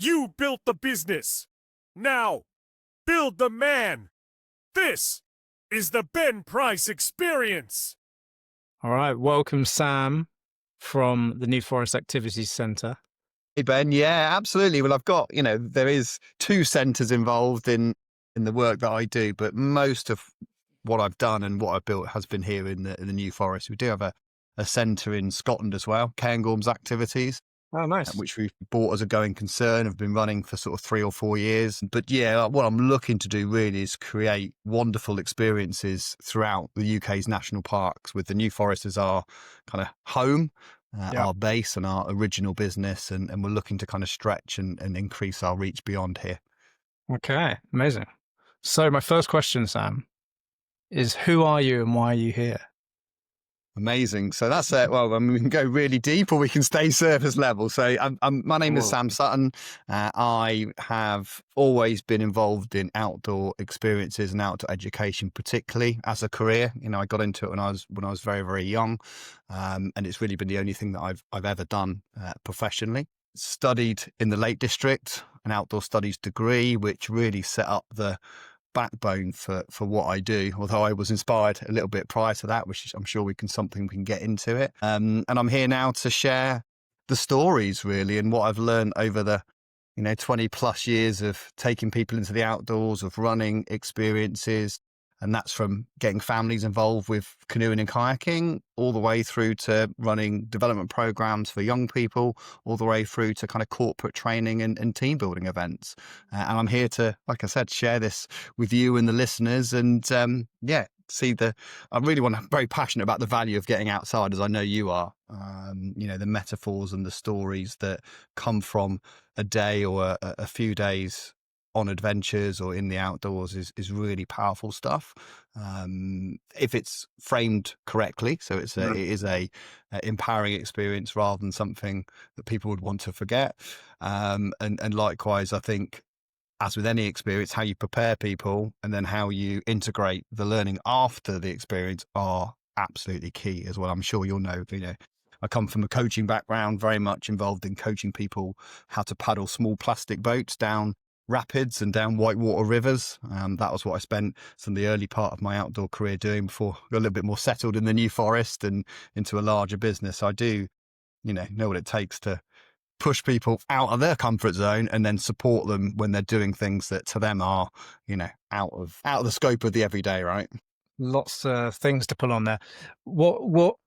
You built the business. Now, build the man. This is the Ben Price Experience. All right. Welcome, Sam, from the New Forest Activities Centre. Hey, Ben. Yeah, absolutely. Well, I've got, there is two centres involved in the work that I do, but most of what I've done and what I've built has been here in the New Forest. We do have a centre in Scotland as well, Cairngorm's Activities, Oh, nice. which we've bought as a going concern, have been running for sort of 3 or 4 years. But yeah, what I'm looking to do really is create wonderful experiences throughout the UK's national parks, with the New Forest as our kind of home, our base and our original business. And we're looking to kind of stretch and increase our reach beyond here. Okay. Amazing. So my first question, Sam, is who are you and why are you here? Amazing. So that's it. Well, I mean, we can go really deep or we can stay surface level. So my name is Sam Sutton. I have always been involved in outdoor experiences and outdoor education, particularly as a career. I got into it when I was very, very young. And it's really been the only thing that I've ever done professionally. Studied in the Lake District, an outdoor studies degree, which really set up the backbone for what I do, although I was inspired a little bit prior to that, which I'm sure we can get into it. And I'm here now to share the stories really, and what I've learned over the 20 plus years of taking people into the outdoors, of running experiences. And that's from getting families involved with canoeing and kayaking, all the way through to running development programs for young people, all the way through to kind of corporate training and team building events. And I'm here to, like I said, share this with you and the listeners. And I'm very passionate about the value of getting outside, as I know you are. The metaphors and the stories that come from a day or a few days on adventures or in the outdoors is really powerful stuff. If it's framed correctly. So it is a empowering experience rather than something that people would want to forget. And likewise, I think, as with any experience, how you prepare people and then how you integrate the learning after the experience are absolutely key as well. I'm sure you'll know, I come from a coaching background, very much involved in coaching people how to paddle small plastic boats down rapids and down whitewater rivers. That was what I spent some of the early part of my outdoor career doing before I got a little bit more settled in the New Forest and into a larger business. I do, know what it takes to push people out of their comfort zone and then support them when they're doing things that to them are, out of the scope of the everyday, right? Lots of things to pull on there. What's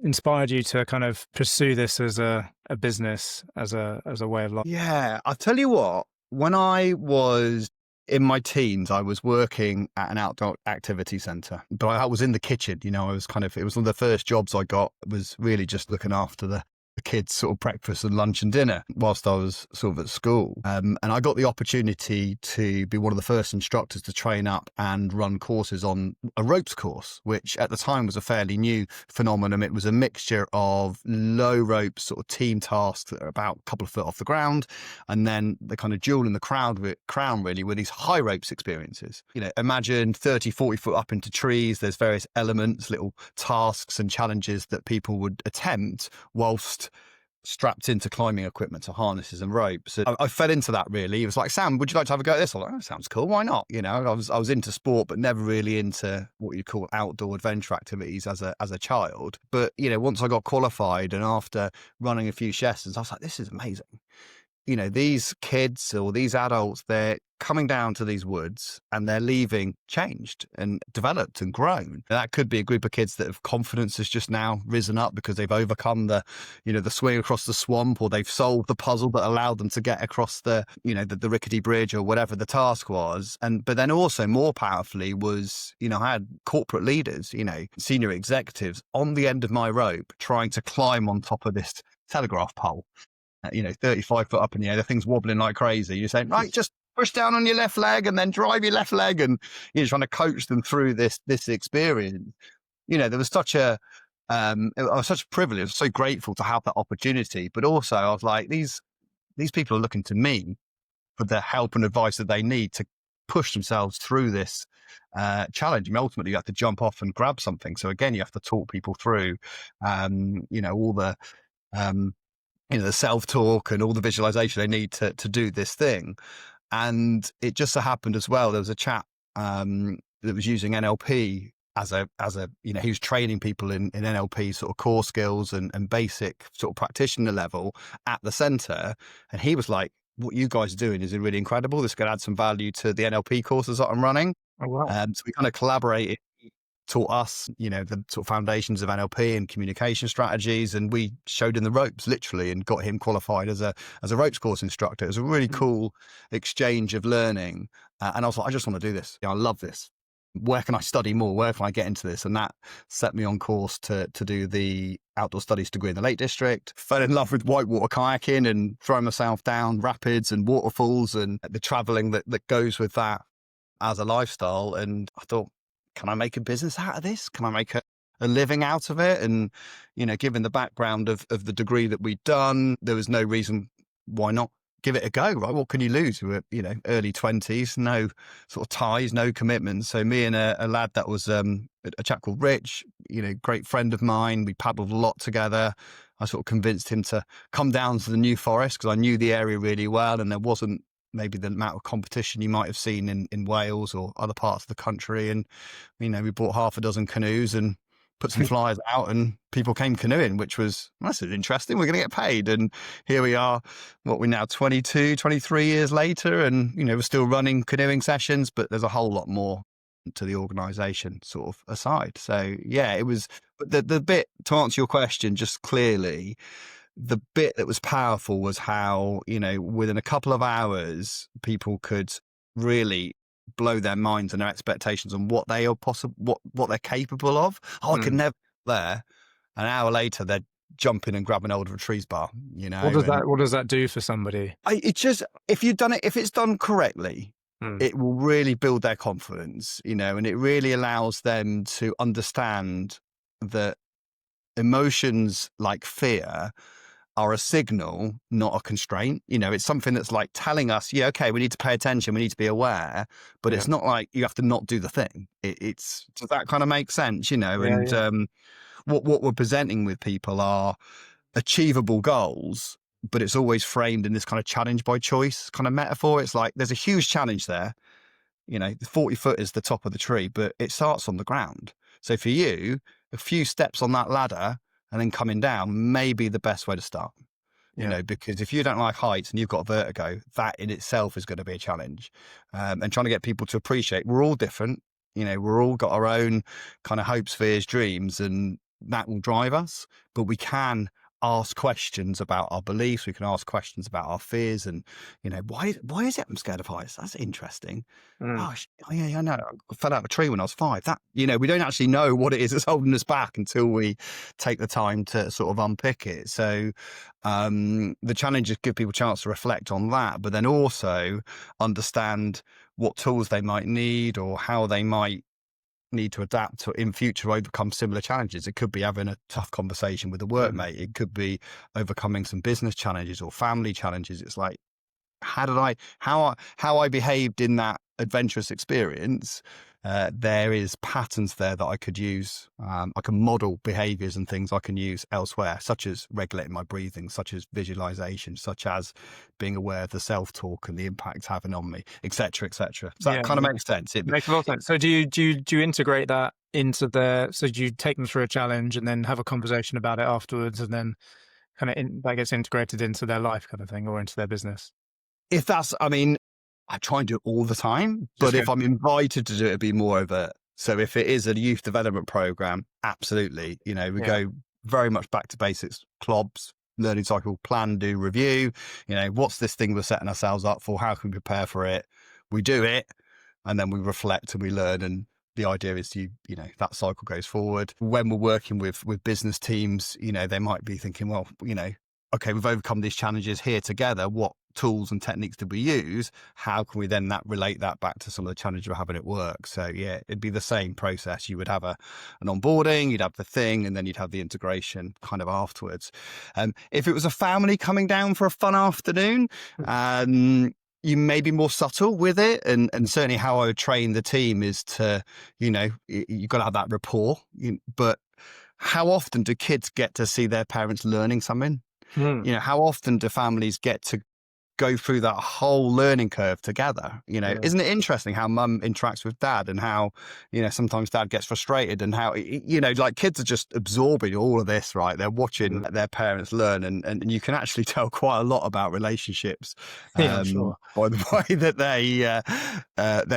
inspired you to kind of pursue this as a business, as a way of life? Yeah, I'll tell you what, when I was in my teens, I was working at an outdoor activity centre, but I was in the kitchen. It was one of the first jobs I got, was really just looking after the kids' sort of breakfast and lunch and dinner whilst I was sort of at school. And I got the opportunity to be one of the first instructors to train up and run courses on a ropes course, which at the time was a fairly new phenomenon. It was a mixture of low ropes, sort of team tasks that are about a couple of foot off the ground, and then the kind of jewel in the crown really were these high ropes experiences. Imagine 30, 40 foot up into trees. There's various elements, little tasks and challenges that people would attempt whilst strapped into climbing equipment, so harnesses and ropes. I fell into that really. It was like, Sam, would you like to have a go at this? I was like, oh, sounds cool. Why not? I was into sport, but never really into what you call outdoor adventure activities as a child. But, once I got qualified and after running a few sessions, I was like, this is amazing. These kids or these adults, they're coming down to these woods and they're leaving changed and developed and grown. That could be a group of kids that have confidence has just now risen up because they've overcome the swing across the swamp, or they've solved the puzzle that allowed them to get across the rickety bridge or whatever the task was. But then also more powerfully was, I had corporate leaders, senior executives on the end of my rope trying to climb on top of this telegraph pole. 35 foot up in the air, the thing's wobbling like crazy. You're saying, right, just push down on your left leg and then drive your left leg, and trying to coach them through this experience. There was such a privilege. I was so grateful to have that opportunity, but also I was like, these people are looking to me for the help and advice that they need to push themselves through this challenge. Ultimately, you have to jump off and grab something. So again, you have to talk people through, all the the self-talk and all the visualization they need to do this thing. And it just so happened as well, there was a chap that was using NLP as a he was training people in NLP sort of core skills and basic sort of practitioner level at the center. And he was like, what you guys are doing is really incredible. This could add some value to the NLP courses that I'm running. Oh, wow. So we kind of collaborated, taught us, the sort of foundations of NLP and communication strategies, and we showed him the ropes literally and got him qualified as a ropes course instructor. It was a really cool exchange of learning, and I was like, I just want to do this. I love this. Where can I study more? Where can I get into this? And that set me on course to do the outdoor studies degree in the Lake District. Fell in love with whitewater kayaking and throwing myself down rapids and waterfalls and the traveling that goes with that as a lifestyle. And I thought, can I make a business out of this? Can I make a living out of it? And, given the background of the degree that we'd done, there was no reason why not give it a go, right? What can you lose? We were, early 20s, no sort of ties, no commitments. So me and a lad that was a chap called Rich, great friend of mine, we paddled a lot together. I sort of convinced him to come down to the New Forest because I knew the area really well, and there wasn't maybe the amount of competition you might have seen in Wales or other parts of the country. And, we bought half a dozen canoes and put some flyers out, and people came canoeing, which was, this is interesting. We're going to get paid. And here we are, we're now 22, 23 years later, and, we're still running canoeing sessions, but there's a whole lot more to the organisation sort of aside. So yeah, it was, but the bit to answer your question, just clearly, the bit that was powerful was how, within a couple of hours, people could really blow their minds and their expectations on what they are possible, what they're capable of. I could never there. An hour later, they're jumping and grabbing hold of a trees bar. What does that do for somebody? It just, if it's done correctly, it will really build their confidence. And it really allows them to understand that emotions like fear are a signal, not a constraint. It's something that's like telling us, okay, we need to pay attention, we need to be aware, but it's not like you have to not do the thing. Does that kind of make sense? What we're presenting with people are achievable goals, but it's always framed in this kind of challenge by choice kind of metaphor. It's like there's a huge challenge there. 40 foot is the top of the tree, but it starts on the ground. So for you, a few steps on that ladder and then coming down may be the best way to start, because if you don't like heights and you've got vertigo, that in itself is going to be a challenge. And trying to get people to appreciate we're all different, we're all got our own kind of hopes, fears, dreams, and that will drive us. But we can ask questions about our beliefs. We can ask questions about our fears and, why is it I'm scared of heights? That's interesting. Oh, yeah, I know. I fell out of a tree when I was 5. That, we don't actually know what it is that's holding us back until we take the time to sort of unpick it. So the challenge is give people a chance to reflect on that, but then also understand what tools they might need or how they might need to adapt to in future overcome similar challenges. It could be having a tough conversation with a workmate. It could be overcoming some business challenges or family challenges. It's like, how I behaved in that adventurous experience. There is patterns there that I could use. I can model behaviors and things I can use elsewhere, such as regulating my breathing, such as visualization, such as being aware of the self-talk and the impact it's having on me, etc., etc. So that kind of makes sense. It makes a lot of sense. So do you integrate that into so do you take them through a challenge and then have a conversation about it afterwards, and then kind of that gets integrated into their life kind of thing, or into their business? If that's, I try and do it all the time, but if I'm invited to do it, it'd be more overt. So if it is a youth development program, absolutely. We go very much back to basics, CLOBs, learning cycle, plan, do, review. What's this thing we're setting ourselves up for? How can we prepare for it? We do it, and then we reflect and we learn. And the idea is that cycle goes forward. When we're working with business teams, they might be thinking, well, okay, we've overcome these challenges here together. What tools and techniques did we use? How can we then relate that back to some of the challenges we're having at work? So yeah, it'd be the same process. You would have an onboarding, you'd have the thing, and then you'd have the integration kind of afterwards. If it was a family coming down for a fun afternoon, you may be more subtle with it. And certainly how I would train the team is to, you've got to have that rapport. But how often do kids get to see their parents learning something? Hmm. How often do families get to go through that whole learning curve together? Yeah. Isn't it interesting how mum interacts with dad, and how, sometimes dad gets frustrated, and how, like, kids are just absorbing all of this, right? They're watching their parents learn, and you can actually tell quite a lot about relationships Yeah, I'm sure. by the way that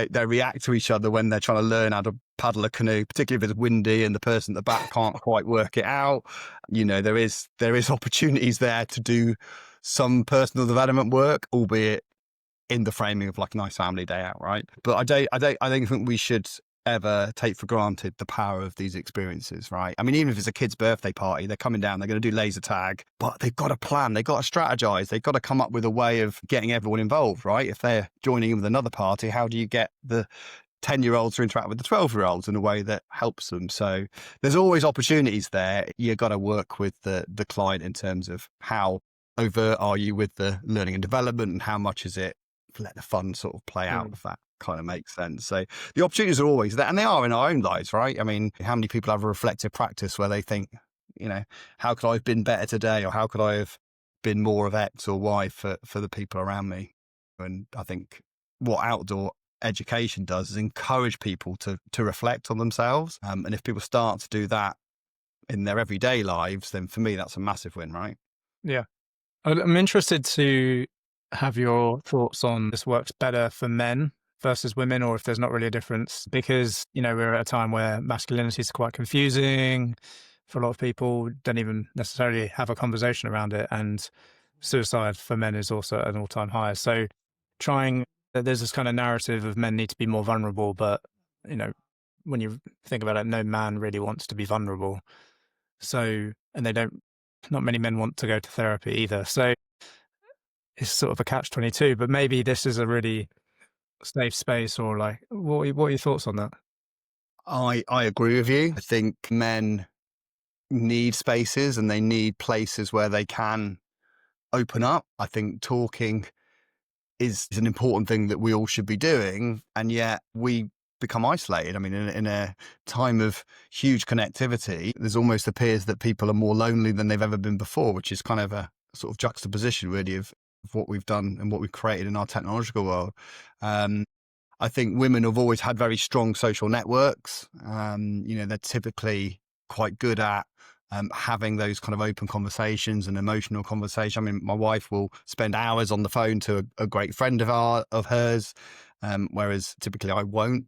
they react to each other when they're trying to learn how to paddle a canoe, particularly if it's windy and the person at the back can't quite work it out. There is opportunities there to do some personal development work, albeit in the framing of like a nice family day out, right? But I don't think we should ever take for granted the power of these experiences, right? I mean, even if it's a kid's birthday party, they're coming down, they're going to do laser tag, but they've got to plan, they've got to strategize, they've got to come up with a way of getting everyone involved, right? If they're joining in with another party, how do you get the 10-year-olds to interact with the 12-year-olds in a way that helps them? So there's always opportunities there. You've got to work with the client in terms of how overt are you with the learning and development, and how much is it let the fun sort of play out, if that kind of makes sense. So the opportunities are always there, and they are in our own lives, right? I mean, how many people have a reflective practice where they think, how could I have been better today, or how could I have been more of X or Y for the people around me? And I think what outdoor education does is encourage people to reflect on themselves. And if people start to do that in their everyday lives, then for me, that's a massive win, right? Yeah. I'm interested to have your thoughts on this works better for men versus women, or if there's not really a difference, because, we're at a time where masculinity is quite confusing for a lot of people, don't even necessarily have a conversation around it. And suicide for men is also at an all-time high. So there's this kind of narrative of men need to be more vulnerable, but, when you think about it, no man really wants to be vulnerable. So, and not many men want to go to therapy either. So it's sort of a catch-22, but maybe this is a really safe space, or like, what are your thoughts on that? I agree with you. I think men need spaces, and they need places where they can open up. I think talking is an important thing that we all should be doing, and yet we become isolated. I mean, in a time of huge connectivity, there's almost appears that people are more lonely than they've ever been before, which is kind of a sort of juxtaposition, really, of what we've done and what we've created in our technological world. I think women have always had very strong social networks. They're typically quite good at having those kind of open conversations and emotional conversation. I mean, my wife will spend hours on the phone to a great friend of hers, whereas typically I won't.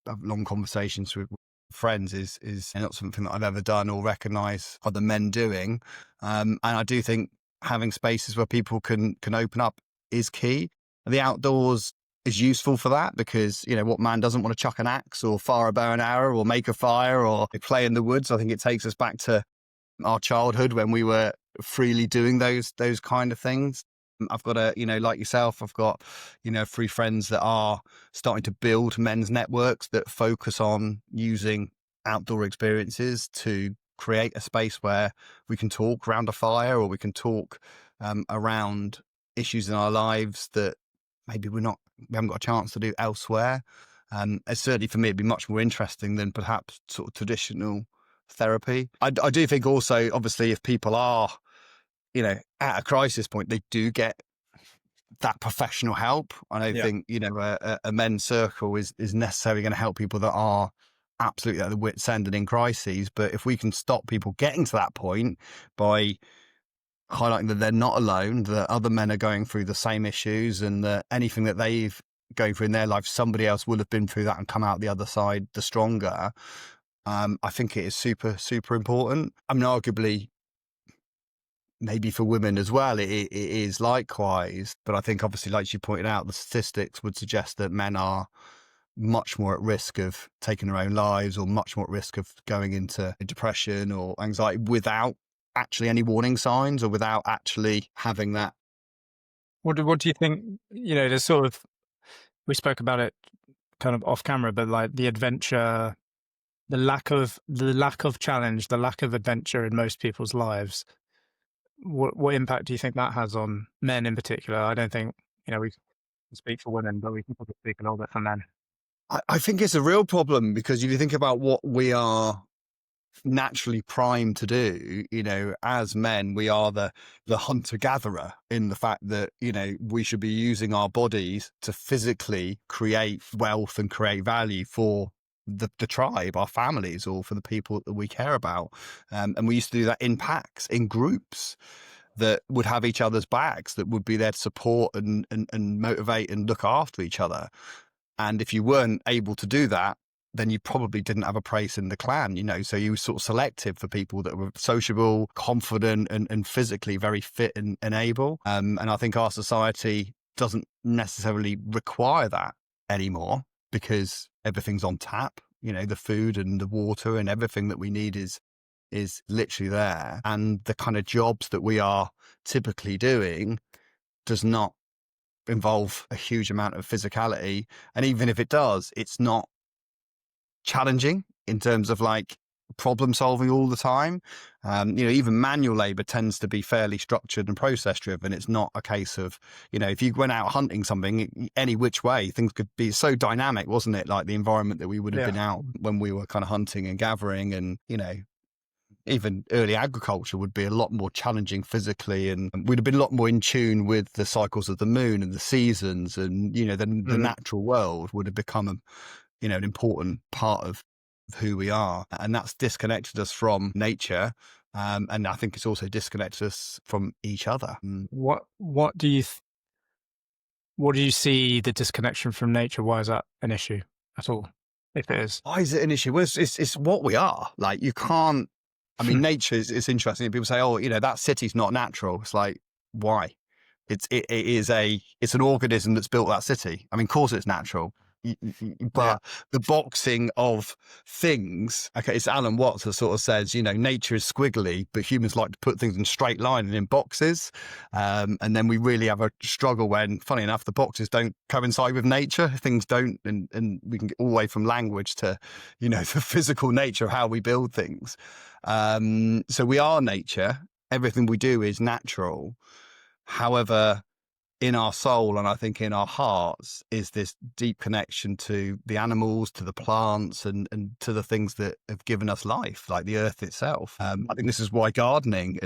Have long conversations with friends is not something that I've ever done or recognise other men doing. And I do think having spaces where people can open up is key. The outdoors is useful for that, because what man doesn't want to chuck an axe or fire a bow and arrow or make a fire or play in the woods? I think it takes us back to our childhood when we were freely doing those kind of things. I've got like yourself, I've got 3 friends that are starting to build men's networks that focus on using outdoor experiences to create a space where we can talk around a fire, or we can talk around issues in our lives that maybe we haven't got a chance to do elsewhere. Certainly for me, it'd be much more interesting than perhaps sort of traditional therapy. I do think also, obviously, if people are, at a crisis point, they do get that professional help. I don't think, a men's circle is necessarily going to help people that are absolutely at the wit's end and in crises. But if we can stop people getting to that point by highlighting that they're not alone, that other men are going through the same issues, and that anything that they've going through in their life, somebody else will have been through that and come out the other side the stronger. I think it is super, super important. I mean, arguably, maybe for women as well, it is likewise. But I think, obviously, like you pointed out, the statistics would suggest that men are much more at risk of taking their own lives, or much more at risk of going into depression or anxiety without actually any warning signs, or without actually having that. What do you think? There's sort of, we spoke about it kind of off camera, but like the adventure, the lack of challenge, the lack of adventure in most people's lives. What impact do you think that has on men in particular? I don't think, we can speak for women, but we can probably speak a little bit for men. I think it's a real problem, because if you think about what we are naturally primed to do. As men, we are the hunter gatherer, in the fact that we should be using our bodies to physically create wealth and create value for the tribe, our families, or for the people that we care about. And we used to do that in packs, in groups that would have each other's backs, that would be there to support and motivate and look after each other. And if you weren't able to do that, then you probably didn't have a place in the clan, so you were sort of selective for people that were sociable, confident, and physically very fit and able. And I think our society doesn't necessarily require that anymore, because everything's on tap. The food and the water and everything that we need is literally there. And the kind of jobs that we are typically doing does not involve a huge amount of physicality. And even if it does, it's not challenging in terms of like problem solving all the time. Even manual labor tends to be fairly structured and process driven. It's not a case of, if you went out hunting something any which way, things could be so dynamic, wasn't it? Like the environment that we would have been out when we were kind of hunting and gathering, and, even early agriculture would be a lot more challenging physically, and we'd have been a lot more in tune with the cycles of the moon and the seasons, and the natural world would have become an important part of who we are. And that's disconnected us from nature, and I think it's also disconnected us from each other. What do you see the disconnection from nature? Why is that an issue at all, if it is? Why is it an issue? Well, it's what we are. Like, you can't. I mean, nature is interesting. People say, "Oh, that city's not natural." It's like, why? It's an organism that's built that city. I mean, of course it's natural. But the boxing of things, okay, it's Alan Watts that sort of says, nature is squiggly, but humans like to put things in straight line and in boxes. And then we really have a struggle when, funny enough, the boxes don't coincide with nature. Things don't, and we can get all the way from language to, the physical nature of how we build things. So we are nature. Everything we do is natural. However, in our soul, and I think in our hearts, is this deep connection to the animals, to the plants, and to the things that have given us life, like the earth itself. I think this is why gardening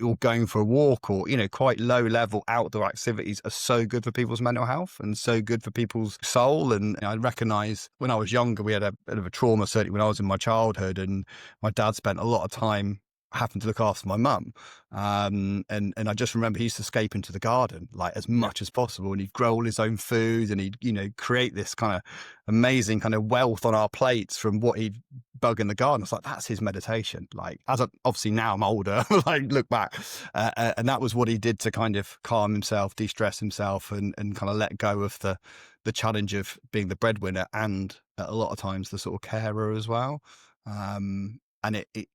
or going for a walk, or quite low level outdoor activities are so good for people's mental health and so good for people's soul. And I recognise when I was younger, we had a bit of a trauma, certainly when I was in my childhood, and my dad spent a lot of time having to look after my mum. And I just remember he used to escape into the garden like as much as possible, and he'd grow all his own food, and he'd, create this kind of amazing kind of wealth on our plates from what he'd bug in the garden. It's like, that's his meditation. Like, obviously now I'm older, like look back, and that was what he did to kind of calm himself, de-stress himself, and kind of let go of the challenge of being the breadwinner, and a lot of times the sort of carer as well. And he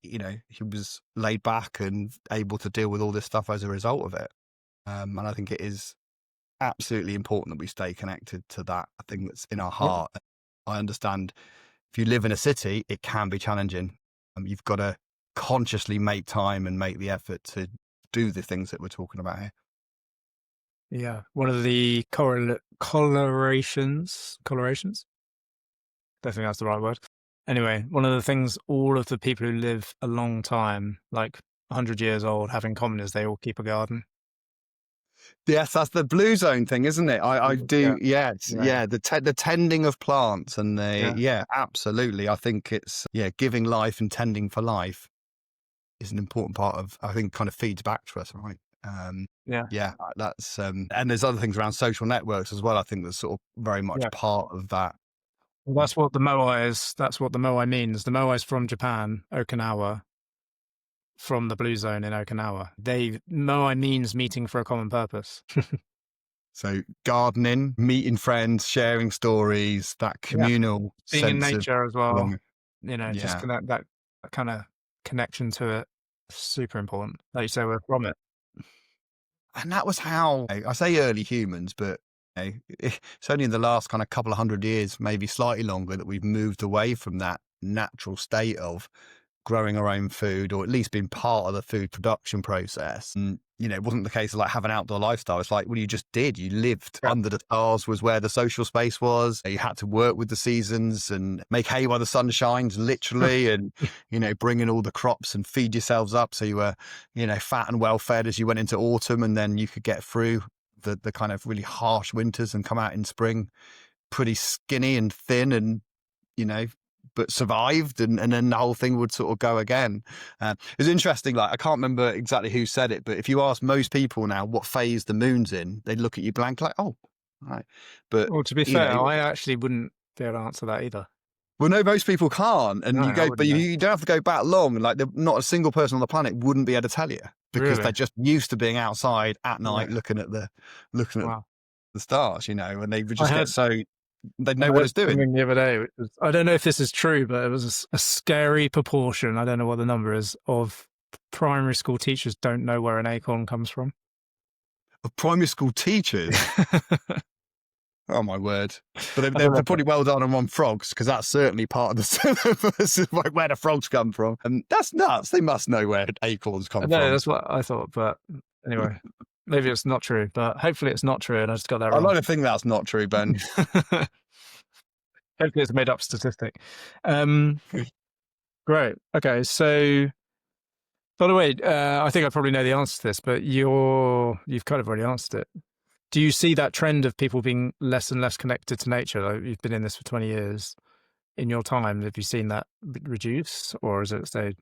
was laid back and able to deal with all this stuff as a result of it. And I think it is absolutely important that we stay connected to that thing that's in our heart. I understand if you live in a city, it can be challenging. You've got to consciously make time and make the effort to do the things that we're talking about here. Yeah. One of the colorations, don't think that's the right word. Anyway, one of the things all of the people who live a long time, like 100 years old, have in common is they all keep a garden. Yes, that's the blue zone thing, isn't it? I do. Yeah. The tending of plants, and absolutely. I think it's giving life and tending for life is an important part of, I think, kind of feeds back to us, right? That's and there's other things around social networks as well. I think that's sort of very much part of that. Well, that's what the moai is. That's what the moai means. The moai is from Japan, Okinawa, from the blue zone in Okinawa. Moai means meeting for a common purpose. So gardening, meeting friends, sharing stories, that communal being in sense nature of as well. belonging. Just connect that kind of connection to it. Super important. Like you say, we're from it. And that was how, I say early humans, but it's only in the last kind of couple of 100 years, maybe slightly longer, that we've moved away from that natural state of growing our own food, or at least being part of the food production process. And it wasn't the case of like have an outdoor lifestyle. It's like, well, you just did. You lived Yeah. under the stars was where the social space was. You had to work with the seasons and make hay while the sun shines, literally, and, bring in all the crops and feed yourselves up. So you were, fat and well fed as you went into autumn, and then you could get through the kind of really harsh winters and come out in spring pretty skinny and thin and, but survived, and then the whole thing would sort of go again. It's interesting, like I can't remember exactly who said it, but if you ask most people now what phase the moon's in, they'd look at you blank like, oh, right. But Well, to be fair, I actually wouldn't be able to answer that either. well, no, most people can't, and No, you I go, wouldn't but know. you don't have to go back long. Like, not a single person on the planet wouldn't be able to tell you because Really? they're just used to being outside at night, Right. looking at the Wow. stars, and they would I just had- get so they'd know I what heard it's doing. something the other day, which was, I don't know if this is true, but it was a scary proportion. I don't know what the number is of primary school teachers don't know where an acorn comes from. Of primary school teachers. Oh my word! But I they're read pretty well done on frogs because that's certainly part of the syllabus, is like where the frogs come from, and that's nuts. They must know where acorns come No, from. that's what I thought. But anyway, maybe it's not true. But hopefully it's not true, and I just got that I wrong. like to think that's not true, Ben. Hopefully it's a made up statistic. Great. Okay, so by the way, I think I probably know the answer to this, but you've kind of already answered it. Do you see that trend of people being less and less connected to nature? Like you've been in this for 20 years. In your time, have you seen that reduce, or has it stayed?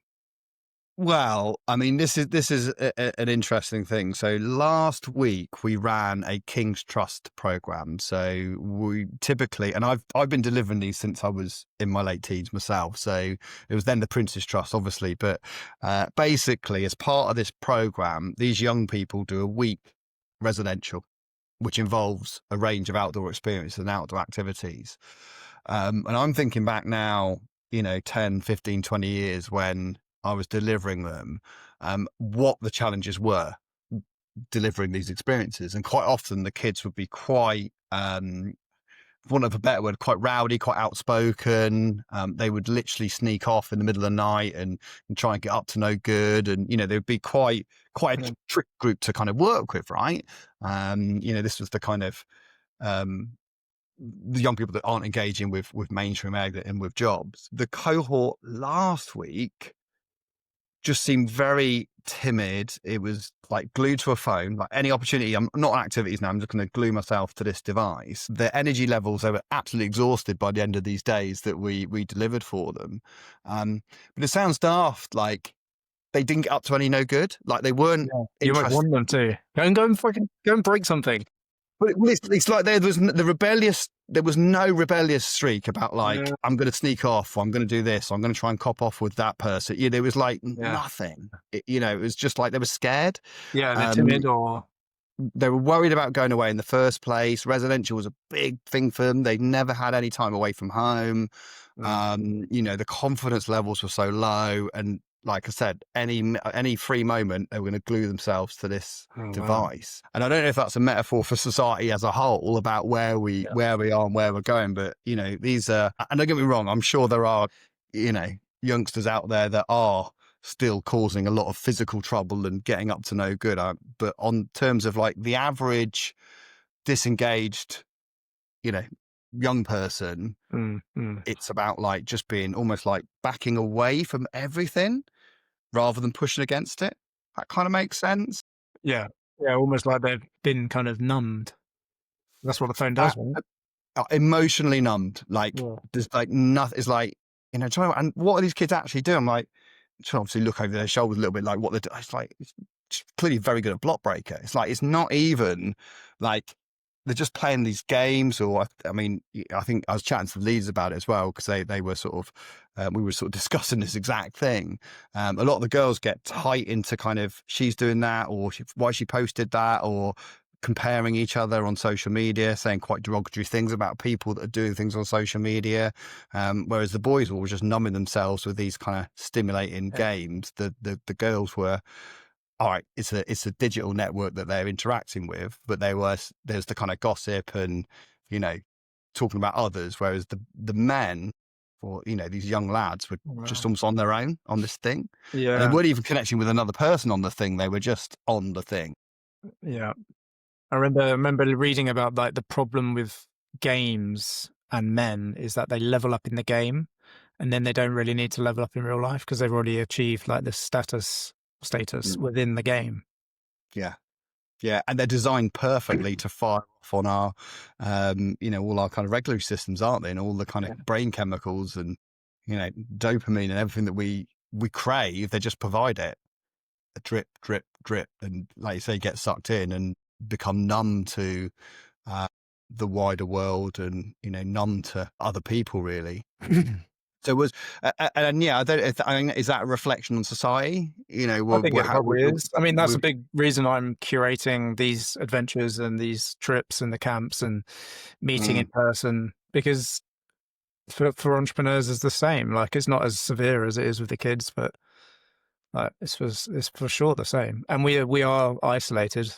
Well, I mean, this is an interesting thing. So last week we ran a King's Trust program. So we typically, and I've been delivering these since I was in my late teens myself. So it was then the Prince's Trust, obviously. But basically, as part of this program, these young people do a week residential, which involves a range of outdoor experiences and outdoor activities. And I'm thinking back now, 10, 15, 20 years when I was delivering them, what the challenges were delivering these experiences. And quite often the kids would be quite, for want of a better word, quite rowdy, quite outspoken. They would literally sneak off in the middle of the night and try and get up to no good. And, they would be quite a trick group to kind of work with, right? This was the kind of, the young people that aren't engaging with mainstream ag and with jobs. The cohort last week just seemed very timid. It was like glued to a phone, like any opportunity. I'm not on activities now. I'm just going to glue myself to this device. Their energy levels, they were absolutely exhausted by the end of these days that we delivered for them. But it sounds daft. Like they didn't get up to any no good. Like they weren't. You might want them to go and break something. But it's like there was no rebellious streak about like, I'm going to sneak off, or I'm going to do this, or I'm going to try and cop off with that person. There was like nothing. It was just like they were scared. Yeah, they're timid, or they were worried about going away in the first place. Residential was a big thing for them. They'd never had any time away from home. The confidence levels were so low, and like I said, any free moment, they were going to glue themselves to this device. Wow. And I don't know if that's a metaphor for society as a whole about where we are and where we're going. But these are, and don't get me wrong, I'm sure there are youngsters out there that are still causing a lot of physical trouble and getting up to no good. But on terms of like the average disengaged, young person, it's about like just being almost like backing away from everything rather than pushing against it. That kind of makes sense. Yeah, almost like they've been kind of numbed. That's what the phone does. Emotionally numbed. Like there's like nothing. It's like and what are these kids actually doing? I'm like, trying to obviously look over their shoulders a little bit, like what they're doing. It's like it's clearly very good at block breaker. It's like it's not even like they're just playing these games, or I think I was chatting to the leaders about it as well, because they were sort of, we were sort of discussing this exact thing. A lot of the girls get tight into kind of, she's doing that, or why she posted that, or comparing each other on social media, saying quite derogatory things about people that are doing things on social media. Whereas the boys were just numbing themselves with these kind of stimulating games. The girls were, all right, it's a digital network that they're interacting with, but there's the kind of gossip and, talking about others. Whereas the men or, these young lads were just Wow. almost on their own on this thing. And they Yeah. weren't even connecting with another person on the thing. They were just on the thing. Yeah. I remember reading about like the problem with games and men is that they level up in the game and then they don't really need to level up in real life because they've already achieved like the status within the game. Yeah. Yeah. And they're designed perfectly to fire off on our, all our kind of regulatory systems, aren't they? And all the kind of brain chemicals and, dopamine and everything that we crave, they just provide it. A drip, drip, drip. And like you say, get sucked in and become numb to the wider world and, numb to other people, really. So it was, and yeah, I mean, is that a reflection on society? I think it probably is. I mean, that's a big reason I'm curating these adventures and these trips and the camps and meeting in person, because for entrepreneurs is the same. Like, it's not as severe as it is with the kids, but like, it's for sure the same. And we are isolated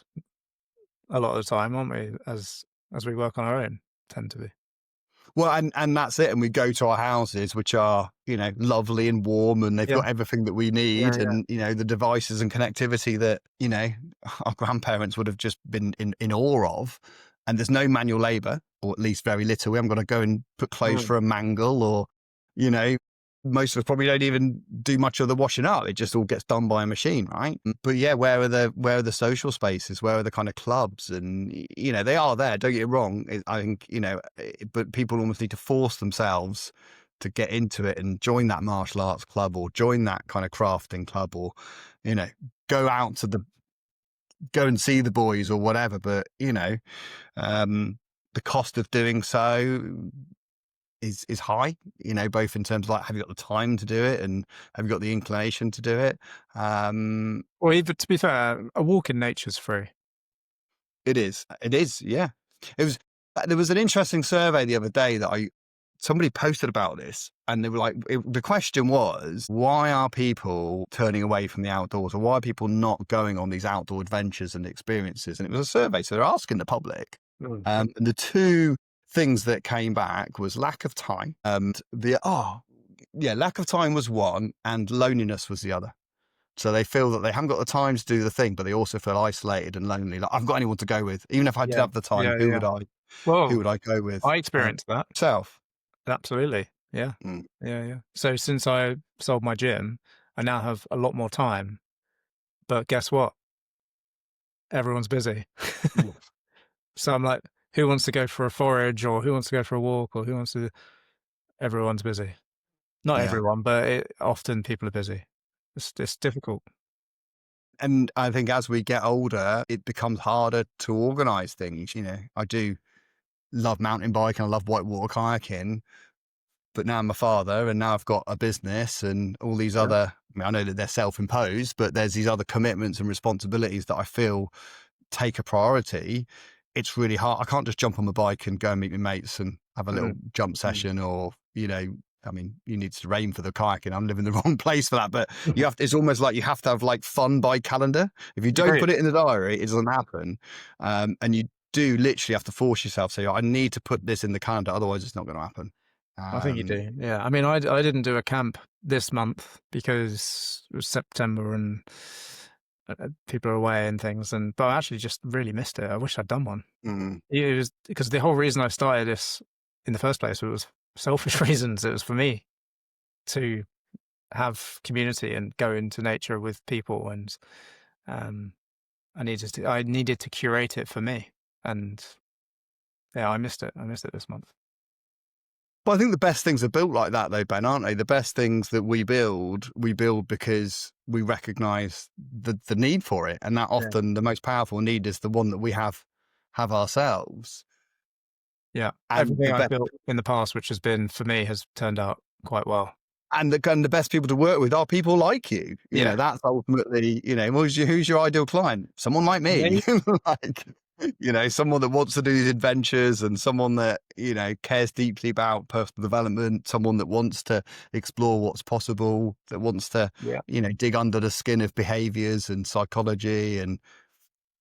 a lot of the time, aren't we? As we work on our own, tend to be. Well, and that's it. And we go to our houses, which are, lovely and warm, and they've got everything that we need, and, the devices and connectivity that, our grandparents would have just been in awe of. And there's no manual labor, or at least very little. We haven't got to go and put clothes for a mangle, or, most of us probably don't even do much of the washing up. It just all gets done by a machine, right? But yeah, where are the social spaces? Where are the kind of clubs? And, they are there, don't get it wrong. I think, but people almost need to force themselves to get into it and join that martial arts club, or join that kind of crafting club, or, go out to go and see the boys or whatever. But, the cost of doing so is high, both in terms of like, have you got the time to do it, and have you got the inclination to do it? Or even, to be fair, a walk in nature's free. It is, yeah. There was an interesting survey the other day that somebody posted about this, and they were like, the question was, why are people turning away from the outdoors, or why are people not going on these outdoor adventures and experiences? And it was a survey, so they're asking the public. And the two things that came back was lack of time, and lack of time was one, and loneliness was the other. So they feel that they haven't got the time to do the thing, but they also feel isolated and lonely. Like, I haven't got anyone to go with. Even if I did have the time, who would I go with? I experienced that. Self. Absolutely. Yeah. Yeah. So since I sold my gym, I now have a lot more time. But guess what? Everyone's busy. So I'm like, who wants to go for a forage, or who wants to go for a walk, or who wants to... Everyone's busy. Not everyone, but often people are busy. It's difficult. And I think as we get older, it becomes harder to organize things. I do love mountain biking, I love whitewater kayaking, but now I'm a father, and now I've got a business and all these other, I know that they're self-imposed, but there's these other commitments and responsibilities that I feel take a priority. It's really hard. I can't just jump on my bike and go and meet my mates and have a little jump session, or, I mean, you need to aim for the kayaking. I'm living in the wrong place for that, but it's almost like you have to have like fun by calendar. If you don't put it in the diary, it doesn't happen. And you do literally have to force yourself. So I need to put this in the calendar, otherwise it's not going to happen. I think you do. Yeah. I mean, I didn't do a camp this month because it was September and people are away and things. But I actually just really missed it. I wish I'd done one. It was because the whole reason I started this in the first place was selfish reasons. It was for me to have community and go into nature with people, and I needed to curate it for me. And yeah, I missed it this month. But I think the best things are built like that, though, Ben, aren't they? The best things that we build because we recognize the need for it. And that often the most powerful need is the one that we have ourselves. Yeah. Everything I've built in the past, which has been, for me, has turned out quite well. And the best people to work with are people like you. You know, that's ultimately, who's your ideal client? Someone like me. Someone that wants to do these adventures, and someone that, cares deeply about personal development, someone that wants to explore what's possible, that wants to, dig under the skin of behaviors and psychology, and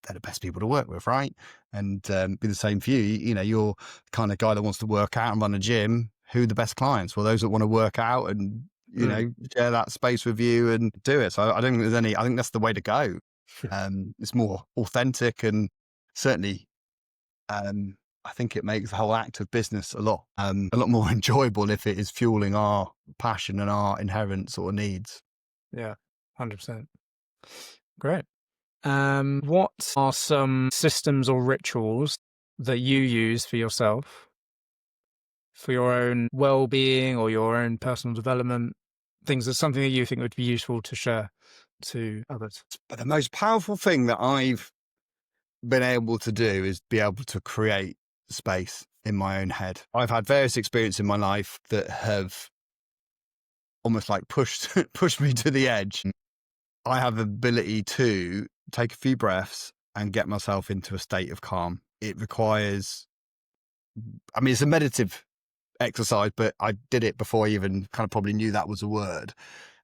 they're the best people to work with, right? And be the same for you. You're the kind of guy that wants to work out and run a gym, who are the best clients? Well, those that want to work out and, share that space with you and do it. So I don't think there's any, I think that's the way to go. It's more authentic, and certainly, I think it makes the whole act of business a lot more enjoyable if it is fueling our passion and our inherent sort of needs. Yeah, 100%. Great. What are some systems or rituals that you use for yourself, for your own well-being or your own personal development? Something that you think would be useful to share to others? But the most powerful thing that I've been able to do is be able to create space in my own head. I've had various experiences in my life that have almost like pushed me to the edge. I have the ability to take a few breaths and get myself into a state of calm. It requires, I mean, it's a meditative exercise, but I did it before I even kind of probably knew that was a word.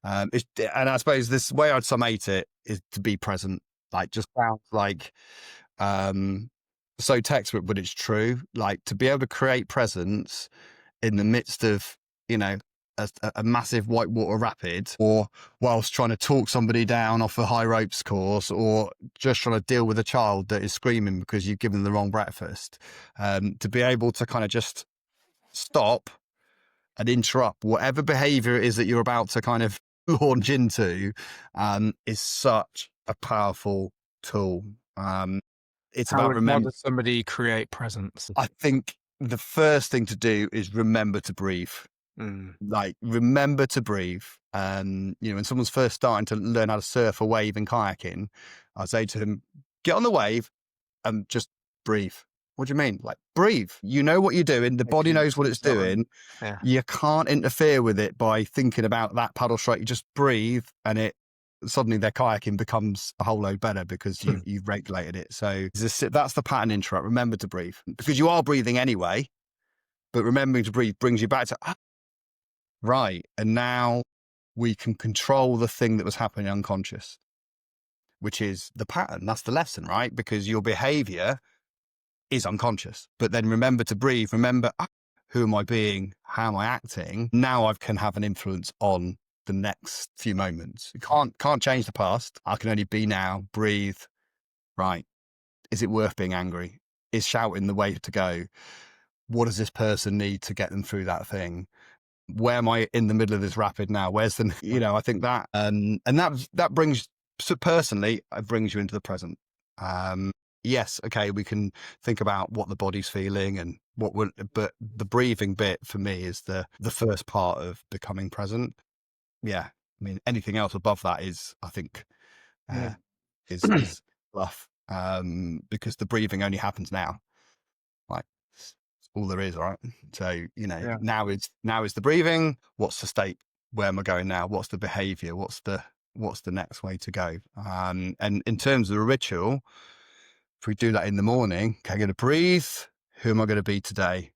And I suppose this way I'd summate it is to be present. Like, just sounds like so textbook, but it's true. Like, to be able to create presence in the midst of, a massive whitewater rapid, or whilst trying to talk somebody down off a high ropes course, or just trying to deal with a child that is screaming because you've given them the wrong breakfast, to be able to kind of just stop and interrupt whatever behavior it is that you're about to kind of launch into, is such a powerful tool. It's about How does somebody create presence? I think the first thing to do is remember to breathe. Like, remember to breathe. When someone's first starting to learn how to surf a wave in kayaking, I say to them, get on the wave and just breathe. What do you mean? Like, breathe. You know what you're doing. The body knows what it's doing. Yeah. You can't interfere with it by thinking about that paddle stroke. You just breathe, and suddenly their kayaking becomes a whole load better because you've regulated it. So that's the pattern interrupt. Remember to breathe, because you are breathing anyway, but remembering to breathe brings you back to, right. And now we can control the thing that was happening unconscious, which is the pattern. That's the lesson, right? Because your behavior is unconscious, but then remember to breathe. Remember, who am I being? How am I acting? Now I can have an influence on the next few moments. You can't change the past. I can only be now. Breathe. Right. Is it worth being angry? Is shouting the way to go? What does this person need to get them through that thing? Where am I in the middle of this rapid now? Where's the, I think that, and that brings, so personally, it brings you into the present. Yes. Okay. We can think about what the body's feeling and but the breathing bit for me is the first part of becoming present. Yeah. I mean, anything else above that is, I think, is fluff, because the breathing only happens now. Like, all there is, right? So, now is the breathing. What's the state? Where am I going now? What's the behavior? What's the next way to go? And in terms of the ritual, if we do that in the morning, okay, I'm going to breathe. Who am I going to be today?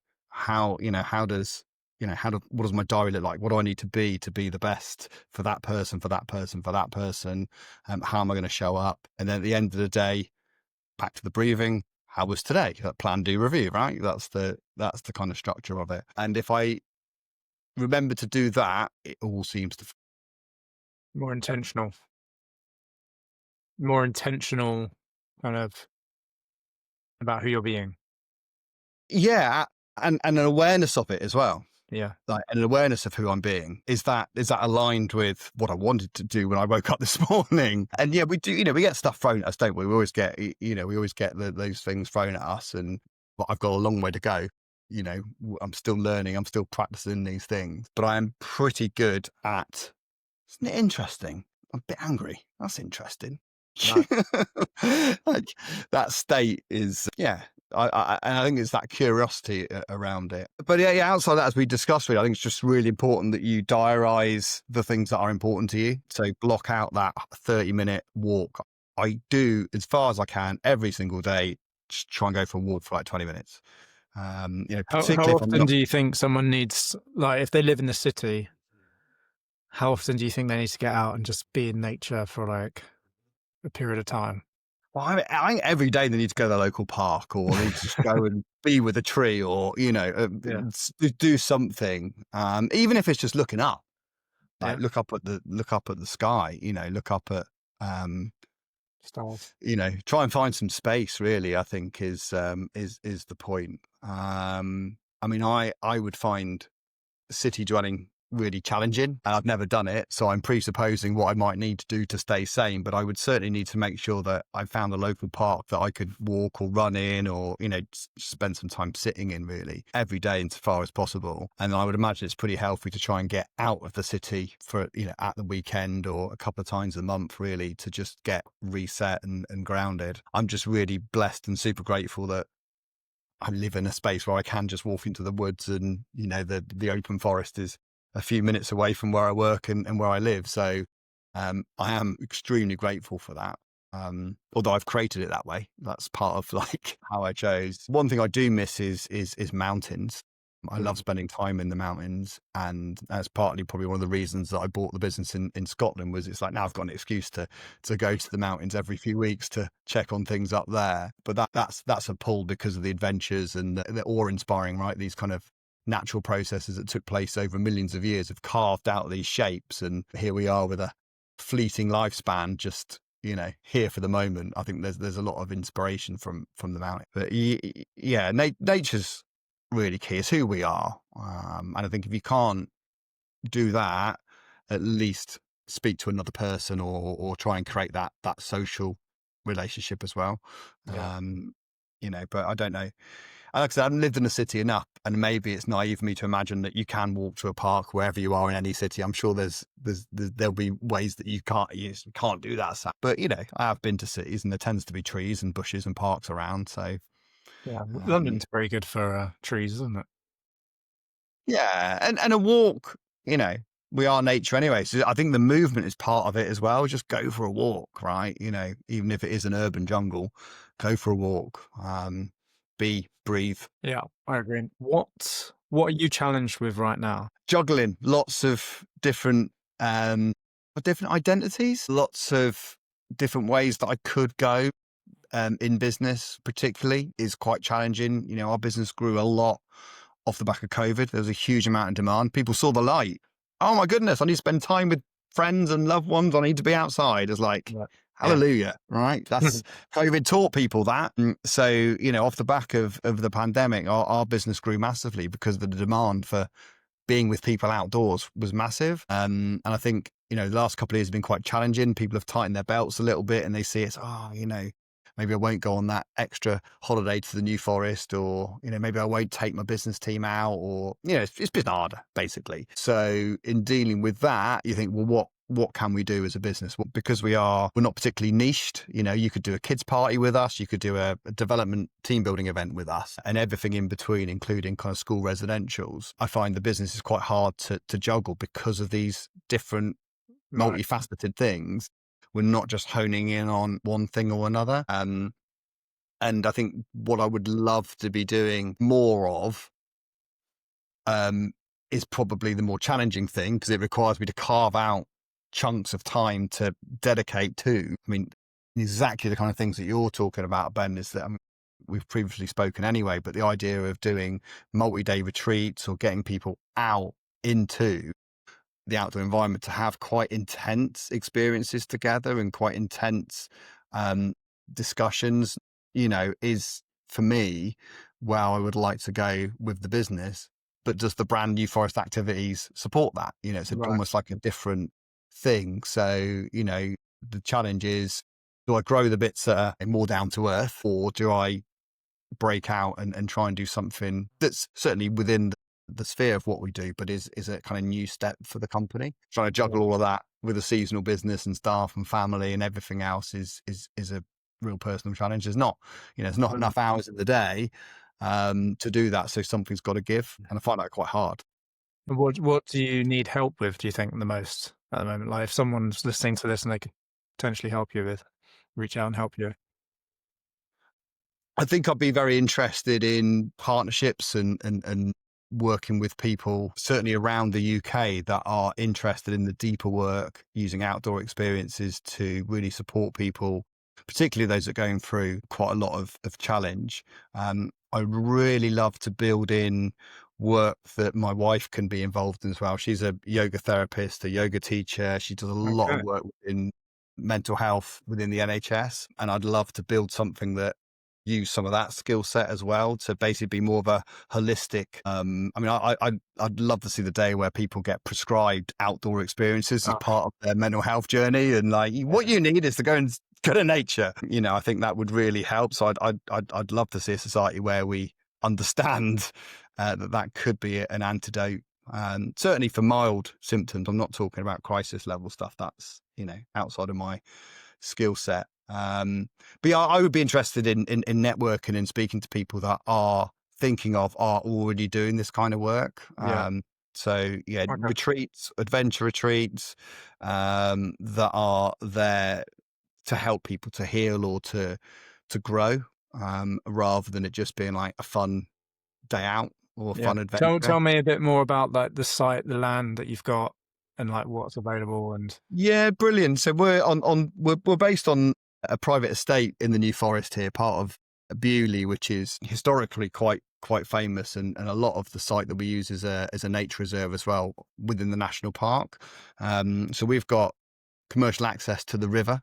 What does my diary look like? What do I need to be the best for that person, for that person, for that person? How am I going to show up? And then at the end of the day, back to the breathing. How was today? That plan, do, review, right? That's the kind of structure of it. And if I remember to do that, it all seems to More intentional kind of about who you're being. Yeah. And an awareness of it as well. Yeah. Like, an awareness of who I'm being. Is that aligned with what I wanted to do when I woke up this morning? And yeah, we do, we get stuff thrown at us, don't we? We always get, those things thrown at us, but I've got a long way to go. I'm still learning. I'm still practicing these things, but I am pretty good at, isn't it interesting? I'm a bit angry. That's interesting. Nice. Like, that state is, yeah. I think it's that curiosity around it. But yeah, outside of that, as we discussed, I think it's just really important that you diarize the things that are important to you. So block out that 30-minute walk. I do, as far as I can, every single day, just try and go for a walk for like 20 minutes. How Particularly if I'm often not, do you think someone needs, like, if they live in the city, how often do you think they need to get out and just be in nature for like a period of time? Well, I think every day they need to go to the local park, or they need to just go and be with a tree, or Yeah. do something. Even if it's just looking up, Yeah. like look up at the sky. Look up at Stars. try and find some space. Really, I think is the point. I mean, I would find city dwelling really challenging, and I've never done it, so I'm presupposing what I might need to do to stay sane. But I would certainly need to make sure that I found a local park that I could walk or run in, or spend some time sitting in, really every day insofar as possible. And I would imagine it's pretty healthy to try and get out of the city for at the weekend or a couple of times a month, really, to just get reset and grounded. I'm just really blessed and super grateful that I live in a space where I can just walk into the woods, and the open forest is a few minutes away from where I work and where I live. So I am extremely grateful for that. Although I've created it that way, that's part of like how I chose. One thing I do miss is mountains. I love spending time in the mountains, and that's partly probably one of the reasons that I bought the business in Scotland. Was it's like, now I've got an excuse to go to the mountains every few weeks to check on things up there. But that's a pull because of the adventures and the awe-inspiring, right? These kind of natural processes that took place over millions of years have carved out these shapes, and here we are with a fleeting lifespan, just here for the moment. I think there's a lot of inspiration from the mountain. But yeah, nature's really key. It's who we are, and I think if you can't do that, at least speak to another person, or try and create that social relationship as well. Yeah. But I don't know. Like I said, I haven't lived in a city enough, and maybe it's naive of me to imagine that you can walk to a park wherever you are in any city. I'm sure there'll be ways that you can't do that. But I have been to cities, and there tends to be trees and bushes and parks around. So Yeah. um, London's very good for trees, isn't it? yeah, and a walk. We are nature anyway. So I think the movement is part of it as well. Just go for a walk, right? Even if it is an urban jungle, go for a walk. Breathe. Yeah, I agree. What are you challenged with right now? Juggling lots of different identities, lots of different ways that I could go in business, particularly, is quite challenging. Our business grew a lot off the back of COVID. There was a huge amount of demand. People saw the light. Oh my goodness, I need to spend time with friends and loved ones. I need to be outside. It's like, Yeah. hallelujah, right? That's COVID taught people that. So, off the back of the pandemic, our business grew massively because the demand for being with people outdoors was massive. And I think, the last couple of years have been quite challenging. People have tightened their belts a little bit, and they see it's, maybe I won't go on that extra holiday to the New Forest, or, maybe I won't take my business team out, or, it's been harder, basically. So in dealing with that, you think, well, what can we do as a business? Well, because we're not particularly niched. You could do a kids party with us, you could do a development team building event with us, and everything in between, including kind of school residentials. I find the business is quite hard to juggle because of these different multifaceted things. We're not just honing in on one thing or another. And I think what I would love to be doing more of is probably the more challenging thing, because it requires me to carve out chunks of time to dedicate to. I mean, exactly the kind of things that you're talking about, Ben, is that we've previously spoken anyway, but the idea of doing multi-day retreats or getting people out into the outdoor environment to have quite intense experiences together and quite intense discussions, is for me where I would like to go with the business. But does the brand New Forest Activities support that? It's almost like a different thing. So, the challenge is, do I grow the bits that are more down to earth, or do I break out and try and do something that's certainly within the sphere of what we do, but is a kind of new step for the company? Trying to juggle all of that with a seasonal business and staff and family and everything else is a real personal challenge. There's not enough hours in the day to do that, so something's got to give, and I find that quite hard. What do you need help with, do you think, the most at the moment? Like, if someone's listening to this and they could potentially help you with, reach out and help you. I think I'd be very interested in partnerships and working with people, certainly around the UK, that are interested in the deeper work, using outdoor experiences to really support people particularly those that are going through quite a lot of challenge. I really love to build in work that my wife can be involved in as well. She's a yoga therapist, a yoga teacher. She does a lot of Okay. work in mental health within the NHS. And I'd love to build something that use some of that skill set as well to basically be more of a holistic. I'd love to see the day where people get prescribed outdoor experiences as Oh, part of their mental health journey, and like what you need is to go to nature. I think that would really help. So I'd love to see a society where we understand that could be an antidote. Certainly for mild symptoms. I'm not talking about crisis level stuff. That's outside of my skill set. But yeah, I would be interested in networking and speaking to people that are already doing this kind of work. yeah. So yeah, Okay. retreats, adventure retreats, that are there to help people to heal or to grow, rather than it just being like a fun day out or a Yeah. fun Tell adventure. tell me a bit more about like the site, the land that you've got, and like what's available. And Yeah, brilliant. So we're based on a private estate in the New Forest here, part of Bewley, which is historically quite famous, and a lot of the site that we use is a nature reserve as well within the national park. So we've got commercial access to the river,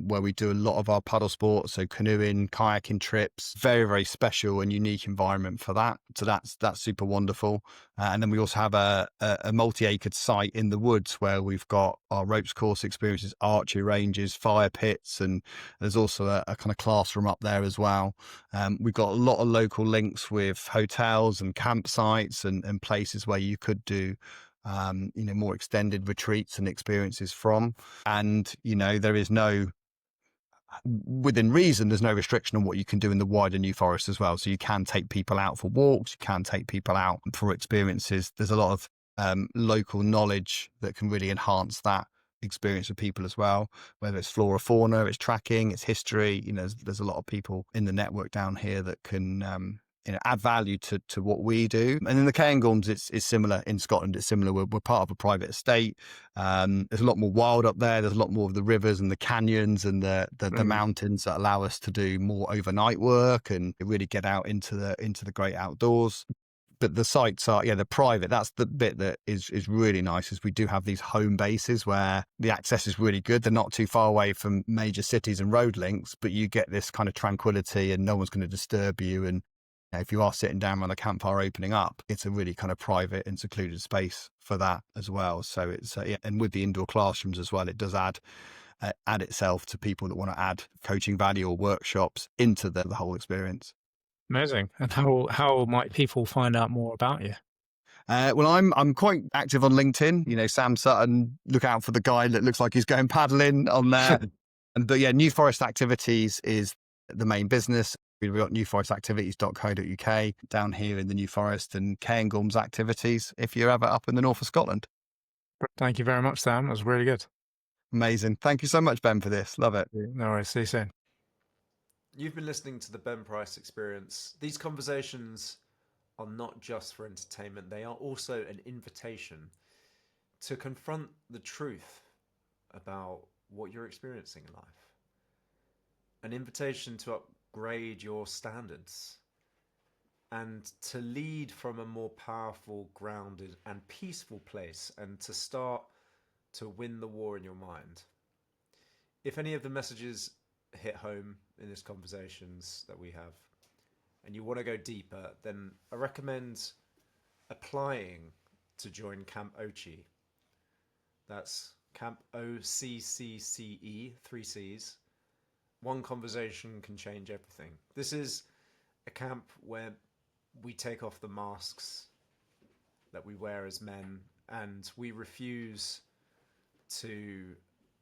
where we do a lot of our paddle sports, so canoeing, kayaking trips. Very, very special and unique environment for that. So that's super wonderful. And then we also have a multi-acred site in the woods where we've got our ropes course experiences, archery ranges, fire pits, and there's also a kind of classroom up there as well. We've got a lot of local links with hotels and campsites and places where you could do more extended retreats and experiences from. And, there is within reason, there's no restriction on what you can do in the wider New Forest as well. So you can take people out for walks, you can take people out for experiences. There's a lot of local knowledge that can really enhance that experience with people as well, whether it's flora, fauna, it's tracking, it's history. There's a lot of people in the network down here that can add value to what we do. And in the Cairngorms, it's similar. In Scotland, it's similar. We're part of a private estate. There's a lot more wild up there. There's a lot more of the rivers and the canyons and the mountains that allow us to do more overnight work and really get out into the great outdoors. But the sites are, they're private. That's the bit that is really nice, is we do have these home bases where the access is really good. They're not too far away from major cities and road links, but you get this kind of tranquility and no one's going to disturb you. And if you are sitting down around a campfire opening up, it's a really kind of private and secluded space for that as well. So it's, and with the indoor classrooms as well, it does add itself to people that want to add coaching value or workshops into the whole experience. amazing. And how might people find out more about you? Well, I'm quite active on LinkedIn. Sam Sutton. Look out for the guy that looks like he's going paddling on there. But yeah, New Forest Activities is the main business. We've got newforestactivities.co.uk down here in the New Forest, and Cairngorms Activities if you're ever up in the north of Scotland. Thank you very much, Sam. That was really good. Amazing. Thank you so much, Ben, for this. Love it. No worries. See you soon. You've been listening to the Ben Price Experience. These conversations are not just for entertainment, they are also an invitation to confront the truth about what you're experiencing in life. An invitation to upgrade your standards and to lead from a more powerful, grounded, and peaceful place, and to start to win the war in your mind. If any of the messages hit home in these conversations that we have, and you want to go deeper, then I recommend applying to join Camp Ochi. That's Camp OCCCE, 3 C's. One conversation can change everything. This is a camp where we take off the masks that we wear as men, and we refuse to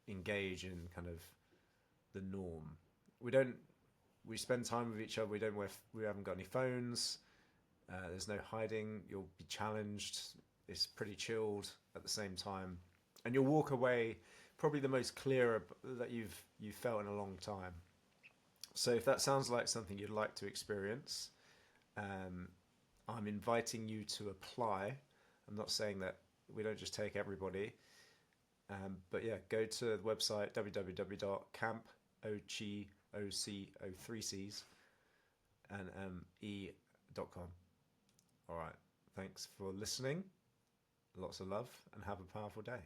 engage in kind of the norm. We spend time with each other. We haven't got any phones. There's no hiding. You'll be challenged. It's pretty chilled at the same time, and you'll walk away probably the most clear that you've felt in a long time. So if that sounds like something you'd like to experience, I'm inviting you to apply. I'm not saying that we don't just take everybody, but yeah, go to the website www.campochi.com O3Cs and E.com. All right. Thanks for listening. Lots of love and have a powerful day.